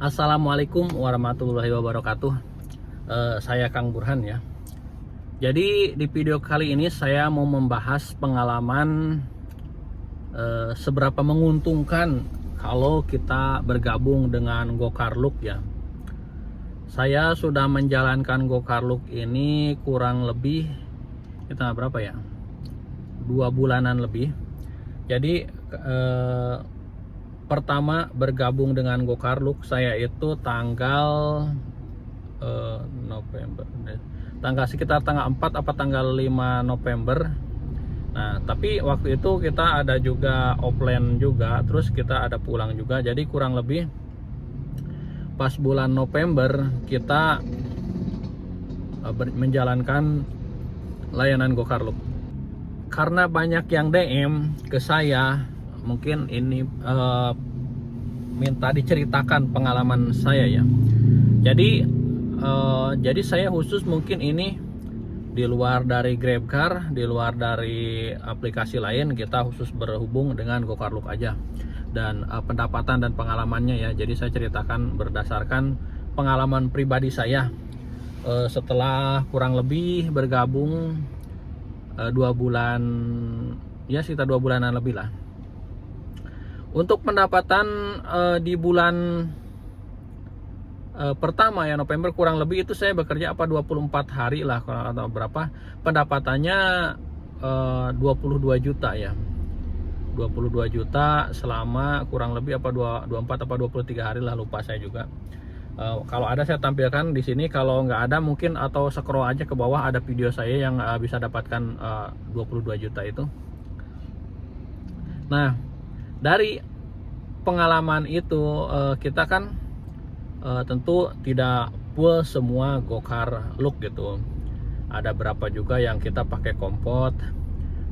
Assalamualaikum warahmatullahi wabarakatuh. Saya Kang Burhan ya. Jadi di video kali ini saya mau membahas pengalaman seberapa menguntungkan kalau kita bergabung dengan Go-Car-Look ya. Saya sudah menjalankan Go-Car-Look ini kurang lebih kita berapa ya? 2 bulanan lebih. Jadi pertama bergabung dengan Go-Car-Look saya itu tanggal November, sekitar tanggal 4 apa tanggal 5 November. Nah tapi waktu itu kita ada juga offline juga, terus kita ada pulang juga, jadi kurang lebih pas bulan November kita menjalankan layanan Go-Car-Look. Karena banyak yang DM ke saya, mungkin ini minta diceritakan pengalaman saya ya. Jadi saya khusus mungkin ini di luar dari GrabCar, di luar dari aplikasi lain, kita khusus berhubung dengan Go-Car-Look aja. Dan pendapatan dan pengalamannya ya, jadi saya ceritakan berdasarkan pengalaman pribadi saya setelah kurang lebih bergabung 2 bulan ya, sekitar 2 bulanan lebih lah. Untuk pendapatan di bulan pertama ya, November, kurang lebih itu saya bekerja 24 hari lah atau berapa, pendapatannya 22 juta ya, 22 juta selama kurang lebih 24 apa 23 hari lah, lupa saya juga. Kalau ada saya tampilkan di sini, kalau nggak ada mungkin atau scroll aja ke bawah, ada video saya yang bisa dapatkan 22 juta itu. Nah dari pengalaman itu kita kan tentu tidak full semua Go-Car-Look gitu. Ada berapa juga yang kita pakai kompot,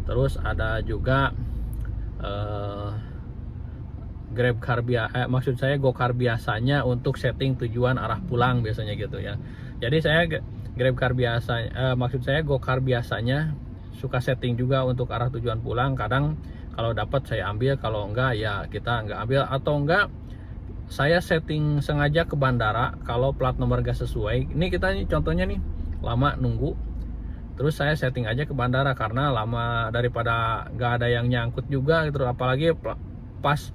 terus ada juga GrabCar maksud saya Go-Car biasanya untuk setting tujuan arah pulang biasanya gitu ya. Jadi saya GrabCar biasa, maksud saya Go-Car biasanya suka setting juga untuk arah tujuan pulang. Kadang kalau dapat saya ambil, kalau enggak ya kita enggak ambil, atau enggak saya setting sengaja ke bandara kalau plat nomor gak sesuai. Ini kita nih contohnya nih lama nunggu, terus saya setting aja ke bandara karena lama, daripada gak ada yang nyangkut juga gitu. Apalagi pas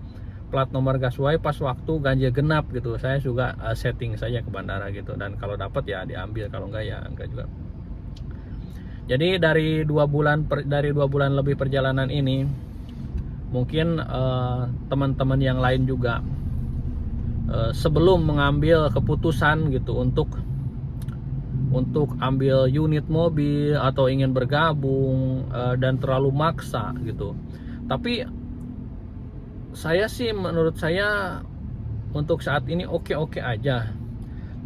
plat nomor gak sesuai pas waktu ganjil genap gitu, saya juga setting saja ke bandara gitu. Dan kalau dapat ya diambil, kalau enggak ya enggak juga. Jadi dari 2 bulan lebih perjalanan ini, mungkin teman-teman yang lain juga sebelum mengambil keputusan gitu untuk ambil unit mobil atau ingin bergabung dan terlalu maksa gitu. Tapi saya sih, menurut saya untuk saat ini oke-oke aja.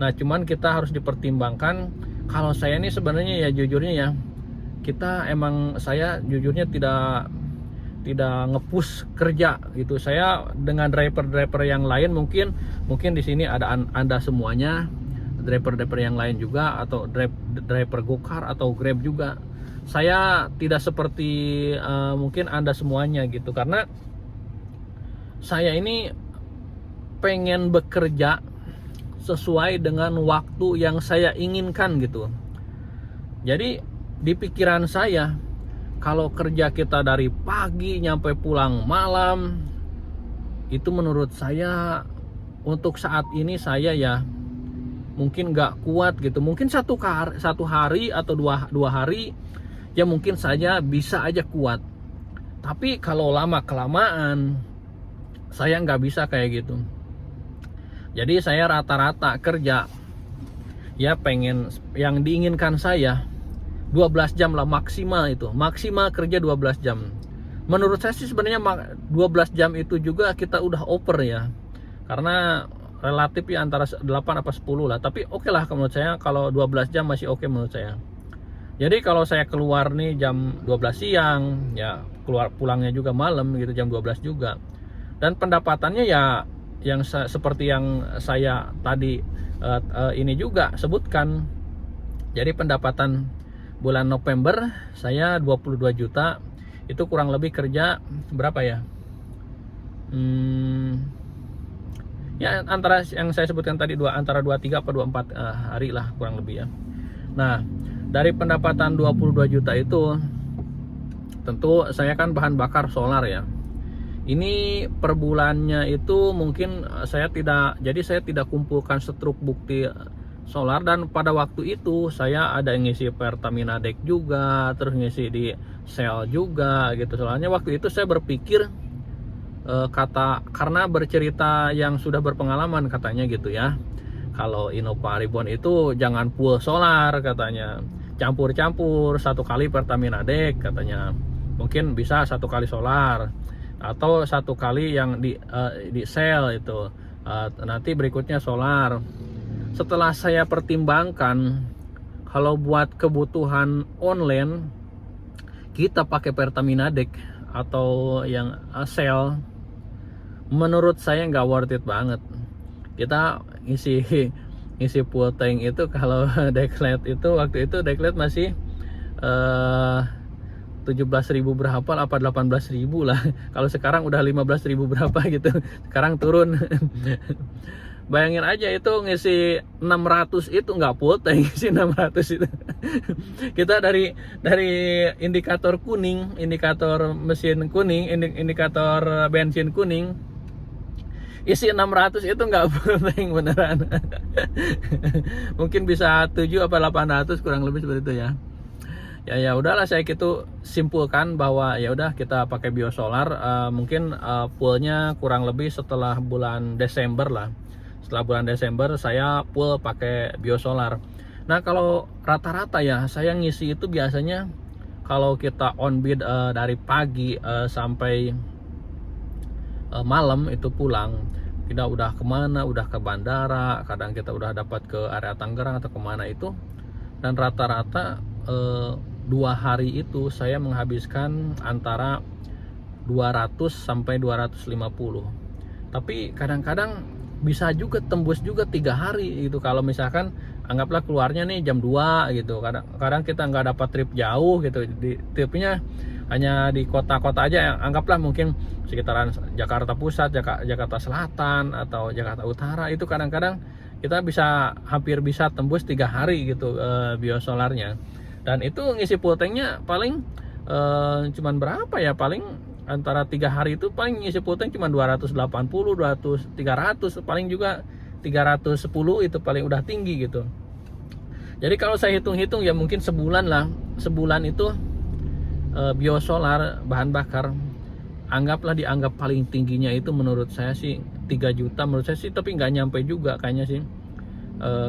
Nah cuman kita harus dipertimbangkan. Kalau saya ini sebenarnya ya jujurnya ya, saya jujurnya tidak ngepush kerja gitu. Saya dengan driver yang lain, mungkin di sini ada Anda semuanya, driver yang lain juga, atau driver Go-Car atau Grab juga. Saya tidak seperti mungkin Anda semuanya gitu, karena saya ini pengen bekerja sesuai dengan waktu yang saya inginkan gitu. Jadi di pikiran saya, kalau kerja kita dari pagi nyampe pulang malam, itu menurut saya untuk saat ini saya ya mungkin nggak kuat gitu. Mungkin satu hari atau dua hari ya mungkin saja bisa aja kuat. Tapi kalau lama kelamaan saya nggak bisa kayak gitu. Jadi saya rata-rata kerja ya pengen, yang diinginkan saya 12 jam lah maksimal, itu maksimal kerja 12 jam. Menurut saya sih sebenarnya 12 jam itu juga kita udah over ya, karena relatif ya antara 8 apa 10 lah. Tapi oke lah menurut saya, kalau 12 jam masih oke menurut saya. Jadi kalau saya keluar nih jam 12 siang ya, keluar pulangnya juga malam gitu, jam 12 juga. Dan pendapatannya ya yang seperti yang saya tadi ini juga sebutkan. Jadi pendapatan bulan November saya 22 juta, itu kurang lebih kerja berapa ya, Ya antara yang saya sebutkan tadi antara 23 atau 24 hari lah kurang lebih ya. Nah, dari pendapatan 22 juta itu tentu saya kan bahan bakar solar ya. Ini per bulannya itu mungkin saya tidak kumpulkan setruk bukti solar, dan pada waktu itu saya ada ngisi Pertamina Deck juga, terus ngisi di Shell juga gitu. Soalnya waktu itu saya berpikir karena bercerita yang sudah berpengalaman katanya gitu ya. Kalau Innova Reborn itu jangan full solar katanya. Campur-campur, satu kali Pertamina Deck katanya. Mungkin bisa satu kali solar atau satu kali yang di Shell itu, nanti berikutnya solar. Setelah saya pertimbangkan, kalau buat kebutuhan online kita pakai Pertamina Deck atau yang Shell, menurut saya nggak worth it banget. Kita ngisi full tank itu kalau deklet itu waktu itu deklet masih 17.000 berapa lah, apa 18.000 lah. Kalau sekarang udah 15.000 berapa gitu. Sekarang turun. Bayangin aja itu ngisi 600 itu nggak full tank, ngisi 600 itu. Kita dari indikator kuning, indikator mesin kuning, indikator bensin kuning, isi 600 itu nggak full tank beneran. Mungkin bisa 7 apa 800 kurang lebih seperti itu ya. Ya udahlah, saya gitu simpulkan bahwa ya udah kita pakai biosolar. Mungkin fullnya kurang lebih setelah bulan Desember lah. Setelah bulan Desember saya full pakai biosolar. Nah kalau rata-rata ya saya ngisi itu biasanya kalau kita on bid dari pagi sampai malam itu pulang. Kita udah kemana, udah ke bandara, kadang kita udah dapat ke area Tangerang atau kemana itu. Dan rata-rata 2 hari itu saya menghabiskan antara 200 sampai 250. Tapi kadang-kadang bisa juga tembus juga 3 hari gitu. Kalau misalkan anggaplah keluarnya nih jam 2 gitu. Kadang kita nggak dapat trip jauh gitu. Tripnya hanya di kota-kota aja, anggaplah mungkin sekitaran Jakarta Pusat, Jakarta Selatan atau Jakarta Utara. Itu kadang-kadang kita hampir bisa tembus 3 hari gitu biosolarnya. Dan itu ngisi full tanknya paling cuman berapa ya, paling antara 3 hari itu paling ngisi full tank cuma 280, 300, paling juga 310 itu paling udah tinggi gitu. Jadi kalau saya hitung-hitung ya mungkin sebulan lah, sebulan itu biosolar bahan bakar dianggap paling tingginya itu menurut saya sih 3 juta menurut saya sih, tapi nggak nyampe juga kayaknya sih.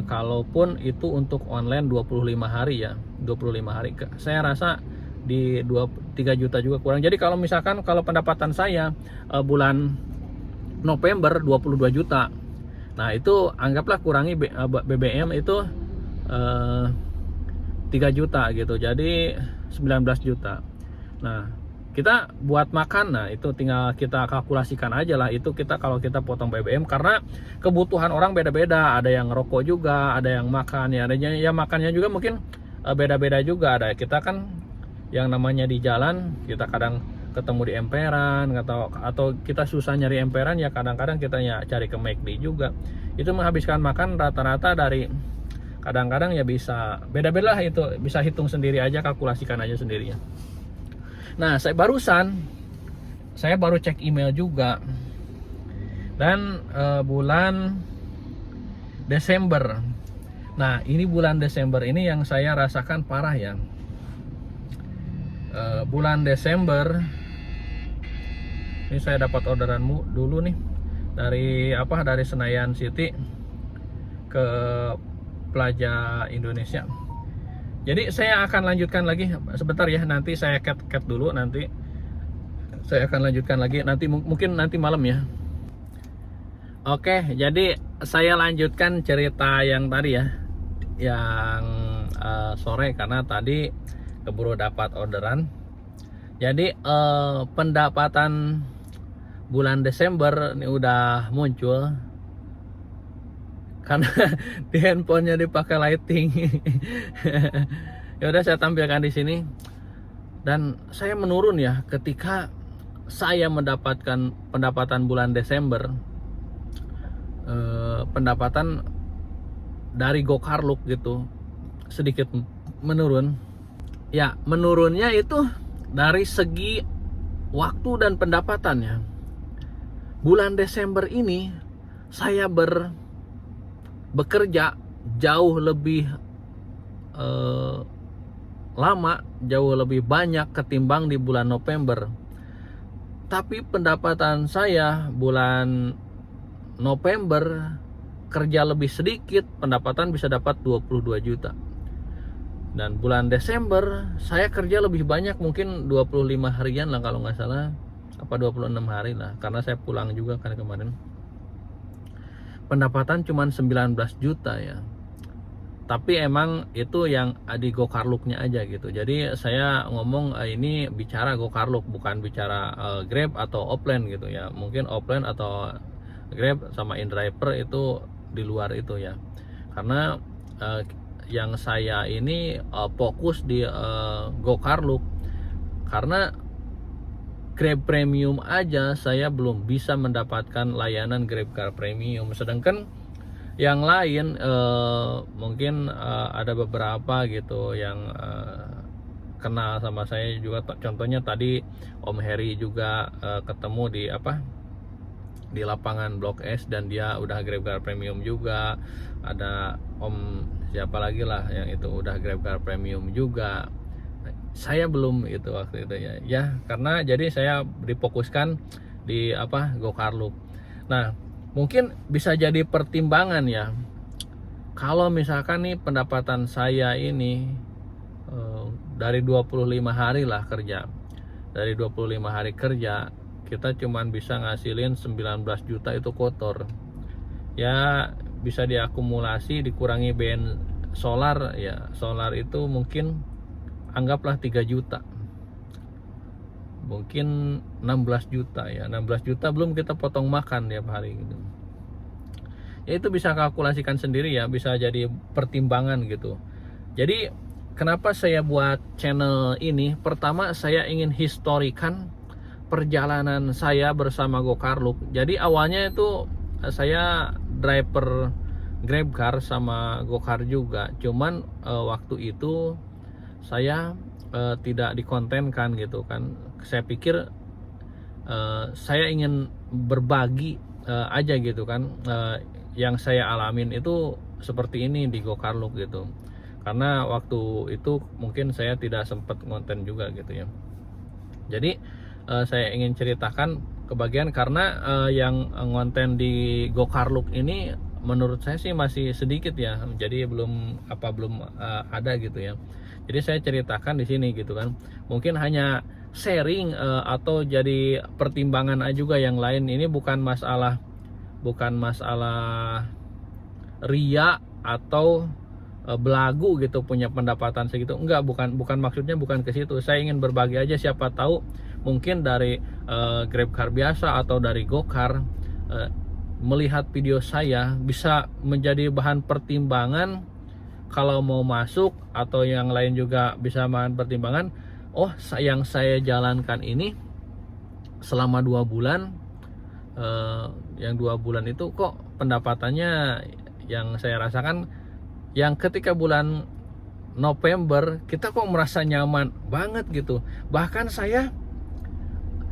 Kalaupun itu untuk online 25 hari ya, 25 hari saya rasa di 3 juta juga kurang. Jadi kalau misalkan kalau pendapatan saya bulan November 22 juta, nah itu anggaplah kurangi BBM itu 3 juta gitu, jadi 19 juta. Nah kita buat makan, nah itu tinggal kita kalkulasikan aja lah. Itu kalau kita potong BBM, karena kebutuhan orang beda-beda. Ada yang rokok juga, ada yang makan ya, ada yang makannya juga mungkin beda-beda juga. Ada kita kan yang namanya di jalan, kita kadang ketemu di emperan atau kita susah nyari emperan ya, kadang-kadang kita ya cari ke McD juga. Itu menghabiskan makan rata-rata dari kadang-kadang ya bisa beda-beda lah. Itu bisa hitung sendiri aja, kalkulasikan aja sendirinya. Nah, saya baru cek email juga, dan bulan Desember. Nah, ini bulan Desember ini yang saya rasakan parah ya. Bulan Desember ini saya dapat orderanmu dulu nih dari Senayan City ke Plaza Indonesia. Jadi saya akan lanjutkan lagi sebentar ya, nanti saya cut dulu, nanti saya akan lanjutkan lagi mungkin nanti malam ya. Oke, jadi saya lanjutkan cerita yang tadi ya, yang sore, karena tadi keburu dapat orderan. Jadi pendapatan bulan Desember ini udah muncul karena di handphonenya dipakai lighting. Ya udah saya tampilkan di sini. Dan saya menurun ya ketika saya mendapatkan pendapatan bulan Desember. pendapatan dari Go-Car Look gitu sedikit menurun. Ya, menurunnya itu dari segi waktu dan pendapatannya. Bulan Desember ini saya bekerja jauh lebih lama, jauh lebih banyak ketimbang di bulan November. Tapi pendapatan saya bulan November kerja lebih sedikit, pendapatan bisa dapat 22 juta. Dan bulan Desember saya kerja lebih banyak, mungkin 25 harian lah kalau nggak salah, apa 26 hari lah, karena saya pulang juga kan kemarin. Pendapatan cuma 19 juta ya. Tapi emang itu yang di Go-Car Look-nya aja gitu. Jadi saya ngomong ini bicara Go-Car Look, bukan bicara Grab atau offline gitu ya. Mungkin offline atau Grab sama InDriver itu di luar itu ya. Karena yang saya ini fokus di Go-Car Look, karena Grab Premium aja saya belum bisa mendapatkan layanan Grab Car Premium, sedangkan yang lain mungkin ada beberapa gitu yang kenal sama saya juga. Contohnya tadi Om Heri juga ketemu di lapangan Blok S, dan dia udah Grab Car Premium juga. Ada Om siapa lagi lah yang itu udah Grab Car Premium juga. Saya belum itu waktu itu ya karena jadi saya difokuskan di Go-Car Look. Nah, mungkin bisa jadi pertimbangan ya, kalau misalkan nih pendapatan saya ini dari 25 hari lah kerja, dari 25 hari kerja kita cuman bisa ngasilin 19 juta, itu kotor ya. Bisa diakumulasi, dikurangi BN solar ya, solar itu mungkin anggaplah 3 juta, mungkin 16 juta ya. 16 juta belum kita potong makan tiap hari gitu. Ya itu bisa kalkulasikan sendiri ya, bisa jadi pertimbangan gitu. Jadi kenapa saya buat channel ini? Pertama, saya ingin historikan perjalanan saya bersama Go-Car Look. Jadi awalnya itu saya driver GrabCar sama Go-Car juga. Cuman waktu itu saya tidak dikontenkan gitu kan. Saya pikir saya ingin berbagi aja gitu kan, yang saya alamin itu seperti ini di Go-Car Look gitu. Karena waktu itu mungkin saya tidak sempat ngonten juga gitu ya. Jadi saya ingin ceritakan kebagian, karena yang ngonten di Go-Car Look ini menurut saya sih masih sedikit ya. Jadi belum ada gitu ya. Jadi saya ceritakan di sini gitu kan. Mungkin hanya sharing atau jadi pertimbangan aja juga yang lain. Ini bukan masalah ria atau belagu gitu punya pendapatan segitu. Enggak, bukan maksudnya bukan ke situ. Saya ingin berbagi aja, siapa tahu mungkin dari GrabCar biasa atau dari Go-Car melihat video saya bisa menjadi bahan pertimbangan kalau mau masuk, atau yang lain juga bisa bahan pertimbangan. Oh, yang saya jalankan ini selama 2 bulan, yang 2 bulan itu kok pendapatannya yang saya rasakan, yang ketika bulan November kita kok merasa nyaman banget gitu. Bahkan saya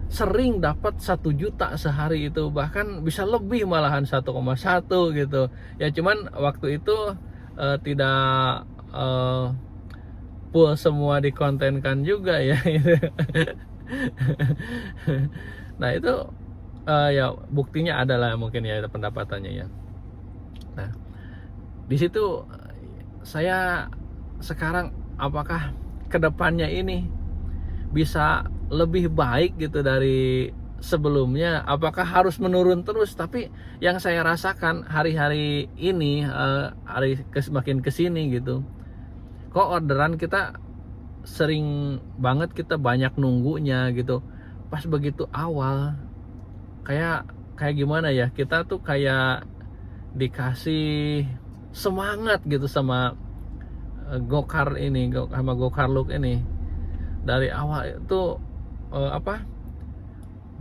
sering dapat 1 juta sehari itu, bahkan bisa lebih malahan 1,1 gitu ya. Cuman waktu itu tidak full semua dikontenkan juga ya. Nah itu ya buktinya adalah mungkin ya pendapatannya ya. Nah di situ saya sekarang, apakah kedepannya ini bisa lebih baik gitu dari sebelumnya, apakah harus menurun terus? Tapi yang saya rasakan hari-hari ini, makin kesini gitu, kok orderan kita sering banget, kita banyak nunggunya gitu. Pas begitu awal kayak gimana ya, kita tuh kayak dikasih semangat gitu sama Go-Car ini, sama Go-Car Look ini. Dari awal itu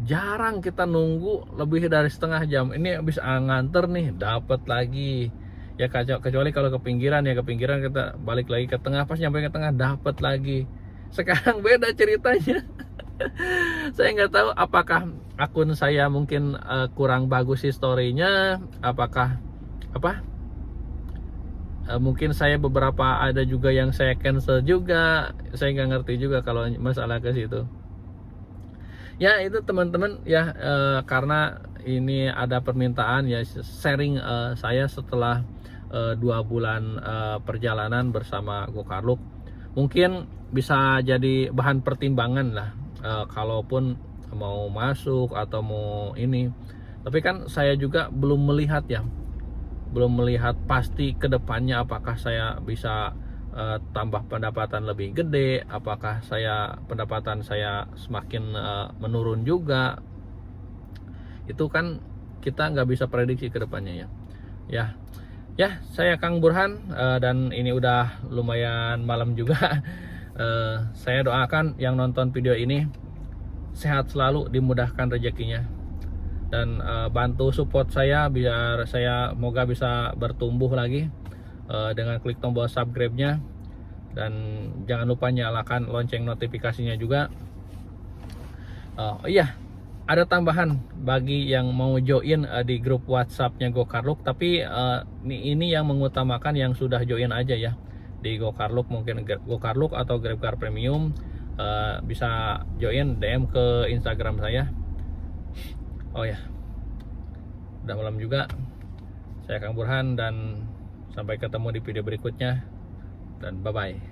jarang kita nunggu lebih dari setengah jam. Ini habis nganter nih dapat lagi ya, kecuali kalau ke pinggiran ya, ke pinggiran kita balik lagi ke tengah, pas nyampe ke tengah dapat lagi. Sekarang beda ceritanya. Saya nggak tahu apakah akun saya mungkin kurang bagus historinya, apakah apa mungkin saya beberapa ada juga yang saya cancel juga, saya nggak ngerti juga kalau masalah ke situ. Ya itu teman-teman ya, karena ini ada permintaan ya, sharing saya setelah 2 bulan perjalanan bersama Go-Karluk, mungkin bisa jadi bahan pertimbangan lah kalaupun mau masuk atau mau ini. Tapi kan saya juga belum melihat ya, belum melihat pasti ke depannya apakah saya bisa tambah pendapatan lebih gede, apakah pendapatan saya semakin menurun juga. Itu kan kita nggak bisa prediksi ke depannya ya. Saya Kang Burhan, dan ini udah lumayan malam juga. Saya doakan yang nonton video ini sehat selalu, dimudahkan rezekinya, dan bantu support saya biar saya moga bisa bertumbuh lagi dengan klik tombol subscribe-nya, dan jangan lupa nyalakan lonceng notifikasinya juga. Iya, ada tambahan bagi yang mau join di grup WhatsApp-nya Go-Karluk, tapi ini yang mengutamakan yang sudah join aja ya di Go-Karluk, mungkin Go-Karluk atau GrabCar Premium. Bisa join, DM ke Instagram saya. Oh ya, udah malam juga. Saya Kang Burhan, dan sampai ketemu di video berikutnya, dan bye bye.